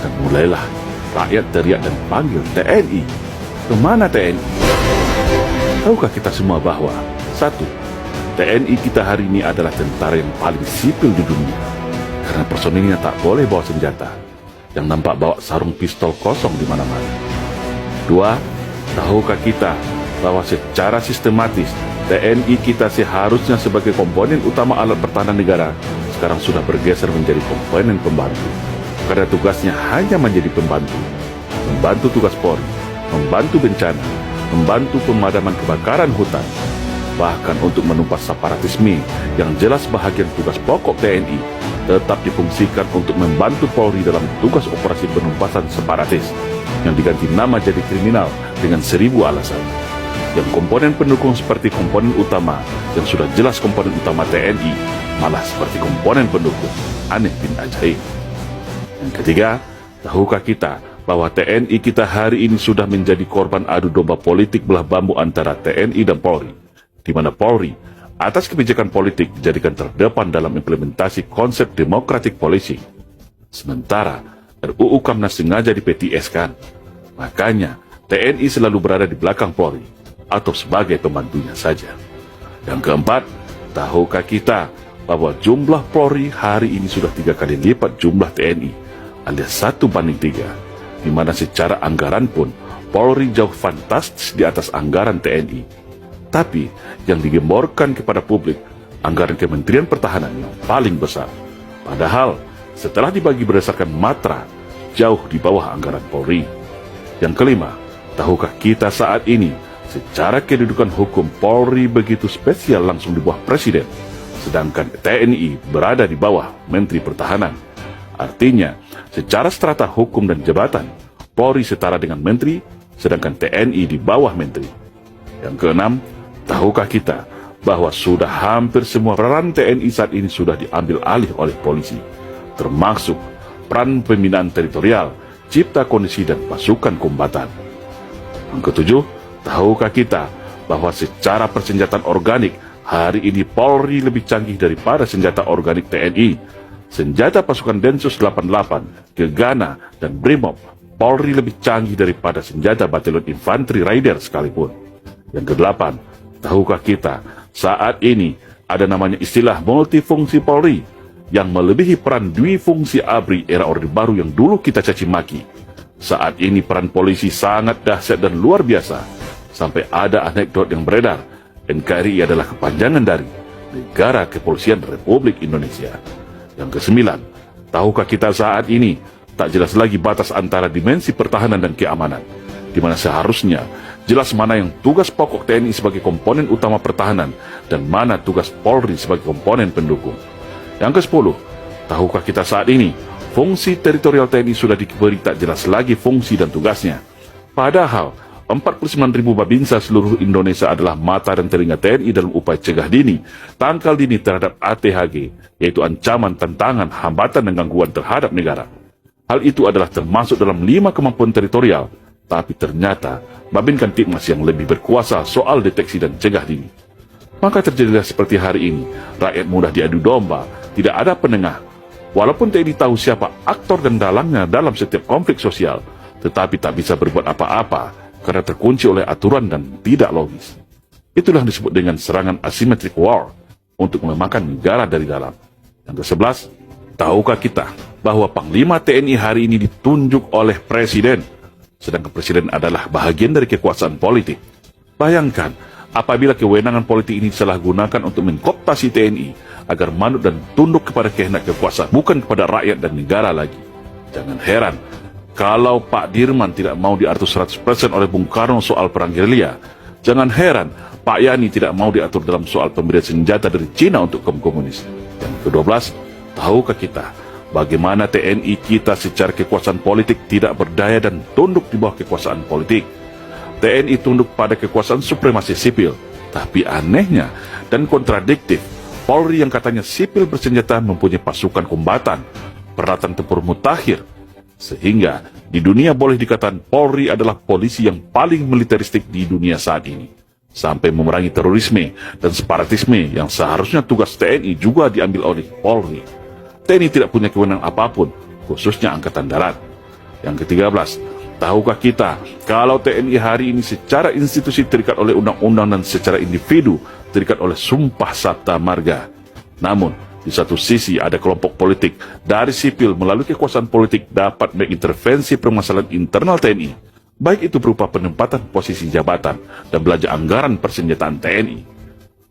Dan mulailah rakyat teriak dan panggil TNI. Kemana TNI? Tahukah kita semua bahwa satu, TNI kita hari ini adalah tentara yang paling sipil di dunia, karena personilnya tak boleh bawa senjata, yang nampak bawa sarung pistol kosong di mana-mana. Dua, tahukah kita bahwa secara sistematis TNI kita seharusnya sebagai komponen utama alat pertahanan negara sekarang sudah bergeser menjadi komponen pembantu, karena tugasnya hanya menjadi membantu tugas Polri, membantu bencana, membantu pemadaman kebakaran hutan, bahkan untuk menumpas separatisme yang jelas bahagian tugas pokok TNI tetap difungsikan untuk membantu Polri dalam tugas operasi penumpasan separatis yang diganti nama jadi kriminal dengan 1000 alasan. Yang komponen pendukung seperti komponen utama yang sudah jelas komponen utama TNI malah seperti komponen pendukung. Aneh bin ajaib. Yang ketiga, tahukah kita bahwa TNI kita hari ini sudah menjadi korban adu domba politik belah bambu antara TNI dan Polri, di mana Polri atas kebijakan politik dijadikan terdepan dalam implementasi konsep democratic policing, sementara RUU Kamnas sengaja di-PTS-kan. Makanya TNI selalu berada di belakang Polri atau sebagai pembantunya saja. Yang keempat, tahukah kita bahwa jumlah Polri hari ini sudah 3 kali lipat jumlah TNI, alias 1:3, di mana secara anggaran pun Polri jauh fantastis di atas anggaran TNI. Tapi yang digemborkan kepada publik anggaran Kementerian Pertahanan yang paling besar. Padahal setelah dibagi berdasarkan matra, jauh di bawah anggaran Polri. Yang kelima, tahukah kita saat ini secara kedudukan hukum Polri begitu spesial langsung di bawah Presiden, sedangkan TNI berada di bawah Menteri Pertahanan. Artinya, secara strata hukum dan jabatan, Polri setara dengan Menteri, sedangkan TNI di bawah Menteri. Yang keenam, tahukah kita bahwa sudah hampir semua peran TNI saat ini sudah diambil alih oleh polisi, termasuk peran pembinaan teritorial, cipta kondisi dan pasukan kombatan. Yang ketujuh, tahukah kita bahwa secara persenjataan organik hari ini Polri lebih canggih daripada senjata organik TNI. Senjata pasukan Densus 88, Gegana, dan Brimob, Polri lebih canggih daripada senjata Batalion Infanteri Raider sekalipun. Yang kedelapan, tahukah kita saat ini ada namanya istilah multifungsi Polri yang melebihi peran dwifungsi ABRI era Orde Baru yang dulu kita caci maki. Saat ini peran polisi sangat dahsyat dan luar biasa, sampai ada anekdot yang beredar, NKRI adalah kepanjangan dari Negara Kepolisian Republik Indonesia. Yang kesembilan, tahukah kita saat ini tak jelas lagi batas antara dimensi pertahanan dan keamanan, di mana seharusnya jelas mana yang tugas pokok TNI sebagai komponen utama pertahanan dan mana tugas Polri sebagai komponen pendukung. Yang ke-10, tahukah kita saat ini fungsi teritorial TNI sudah diberi tak jelas lagi fungsi dan tugasnya. Padahal 49.000 Babinsa seluruh Indonesia adalah mata dan telinga TNI dalam upaya cegah dini, tangkal dini terhadap ATHG, yaitu ancaman, tantangan, hambatan dan gangguan terhadap negara. Hal itu adalah termasuk dalam 5 kemampuan teritorial, tapi ternyata Babin Kamtibmas yang lebih berkuasa soal deteksi dan cegah dini. Maka terjadilah seperti hari ini, rakyat mudah diadu domba, tidak ada penengah. Walaupun TNI tahu siapa aktor dan dalangnya dalam setiap konflik sosial, tetapi tak bisa berbuat apa-apa karena terkunci oleh aturan dan tidak logis. Itulah yang disebut dengan serangan asymmetric war untuk melemahkan negara dari dalam. Yang ke-11, tahukah kita bahwa Panglima TNI hari ini ditunjuk oleh Presiden, sedangkan Presiden adalah bahagian dari kekuasaan politik. Bayangkan, apabila kewenangan politik ini disalahgunakan untuk mengkooptasi TNI agar manut dan tunduk kepada kehendak kekuasaan, bukan kepada rakyat dan negara lagi. Jangan heran kalau Pak Dirman tidak mau diatur 100% oleh Bung Karno soal perang gerilya. Jangan heran Pak Yani tidak mau diatur dalam soal pemberian senjata dari Cina untuk kaum komunis. Yang ke-12, tahukah kita bagaimana TNI kita secara kekuasaan politik tidak berdaya dan tunduk di bawah kekuasaan politik? TNI tunduk pada kekuasaan supremasi sipil, tapi anehnya dan kontradiktif, Polri yang katanya sipil bersenjata mempunyai pasukan kombatan, peralatan tempur mutakhir, sehingga di dunia boleh dikatakan Polri adalah polisi yang paling militeristik di dunia saat ini, sampai memerangi terorisme dan separatisme yang seharusnya tugas TNI juga diambil oleh Polri. TNI tidak punya kewenangan apapun, khususnya Angkatan Darat. Yang ke-13, tahukah kita kalau TNI hari ini secara institusi terikat oleh undang-undang dan secara individu terikat oleh Sumpah Sabta Marga. Namun, di satu sisi ada kelompok politik dari sipil melalui kekuasaan politik dapat mengintervensi permasalahan internal TNI, baik itu berupa penempatan posisi jabatan dan belanja anggaran persenjataan TNI.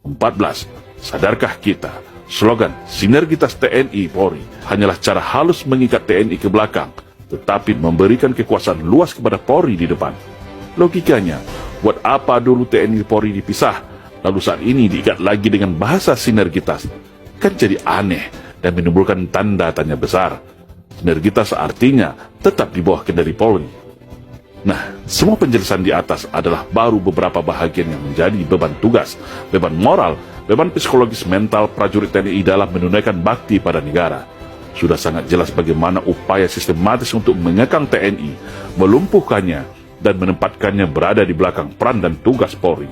14. Sadarkah kita, slogan sinergitas TNI Polri hanyalah cara halus mengikat TNI ke belakang, tetapi memberikan kekuasaan luas kepada Polri di depan. Logikanya, buat apa dulu TNI Polri dipisah, lalu saat ini diikat lagi dengan bahasa sinergitas? Kan jadi aneh dan menimbulkan tanda tanya besar. Sinergitas artinya tetap di bawah kendali Polri. Nah, semua penjelasan di atas adalah baru beberapa bahagian yang menjadi beban tugas, beban moral, beban psikologis mental prajurit TNI dalam menunaikan bakti pada negara. Sudah sangat jelas bagaimana upaya sistematis untuk mengekang TNI, melumpuhkannya, dan menempatkannya berada di belakang peran dan tugas Polri.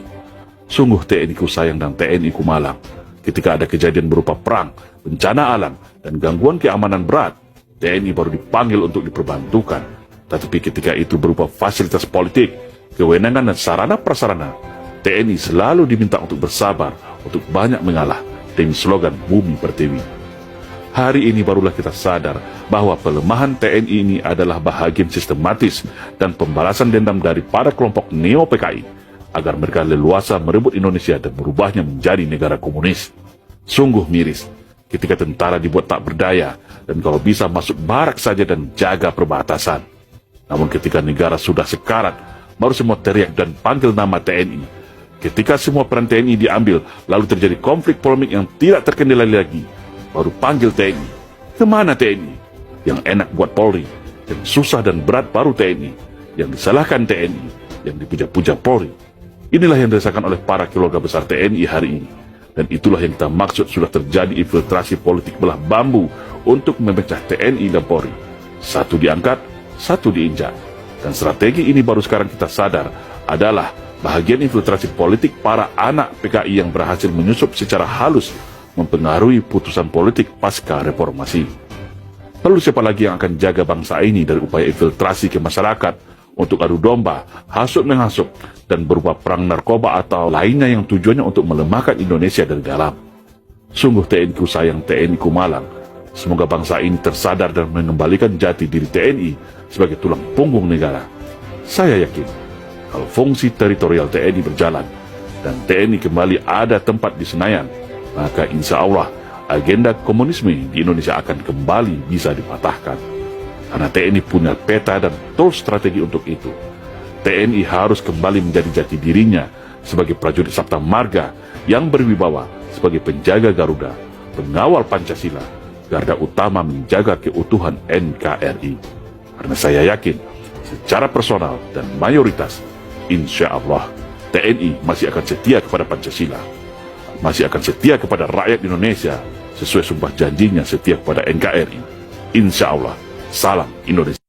Sungguh TNI ku sayang dan TNI ku malang. Ketika ada kejadian berupa perang, bencana alam, dan gangguan keamanan berat, TNI baru dipanggil untuk diperbantukan. Tetapi ketika itu berupa fasilitas politik, kewenangan dan sarana-prasarana, TNI selalu diminta untuk bersabar, untuk banyak mengalah, demi slogan Bumi Pertiwi. Hari ini barulah kita sadar bahwa pelemahan TNI ini adalah bahagian sistematis dan pembalasan dendam dari para kelompok neo-PKI, agar mereka leluasa merebut Indonesia dan merubahnya menjadi negara komunis. Sungguh miris ketika tentara dibuat tak berdaya dan kalau bisa masuk barak saja dan jaga perbatasan. Namun ketika negara sudah sekarat, baru semua teriak dan panggil nama TNI. Ketika semua peran TNI diambil, lalu terjadi konflik polemik yang tidak terkendali lagi, baru panggil TNI. Kemana TNI? Yang enak buat Polri, yang susah dan berat baru TNI, yang disalahkan TNI, yang dipuja-puja Polri. Inilah yang dirasakan oleh para keluarga besar TNI hari ini. Dan itulah yang kita maksud sudah terjadi infiltrasi politik belah bambu untuk memecah TNI dan Polri. Satu diangkat, satu diinjak. Dan strategi ini baru sekarang kita sadar adalah bahagian infiltrasi politik para anak PKI yang berhasil menyusup secara halus mempengaruhi putusan politik pasca reformasi. Lalu siapa lagi yang akan jaga bangsa ini dari upaya infiltrasi ke masyarakat untuk adu domba, hasut-menghasut, dan berupa perang narkoba atau lainnya yang tujuannya untuk melemahkan Indonesia dari dalam? Sungguh TNI ku sayang, TNI ku malang. Semoga bangsa ini tersadar dan mengembalikan jati diri TNI sebagai tulang punggung negara. Saya yakin, kalau fungsi teritorial TNI berjalan dan TNI kembali ada tempat di Senayan, maka insya Allah agenda komunisme di Indonesia akan kembali bisa dipatahkan. Karena TNI punya peta dan tools strategi untuk itu. TNI harus kembali menjadi jati dirinya sebagai prajurit Sabta Marga yang berwibawa sebagai penjaga Garuda, pengawal Pancasila, garda utama menjaga keutuhan NKRI. Karena saya yakin, secara personal dan mayoritas, insya Allah, TNI masih akan setia kepada Pancasila, masih akan setia kepada rakyat Indonesia, sesuai sumpah janjinya setia kepada NKRI. Insya Allah, salam Indonesia.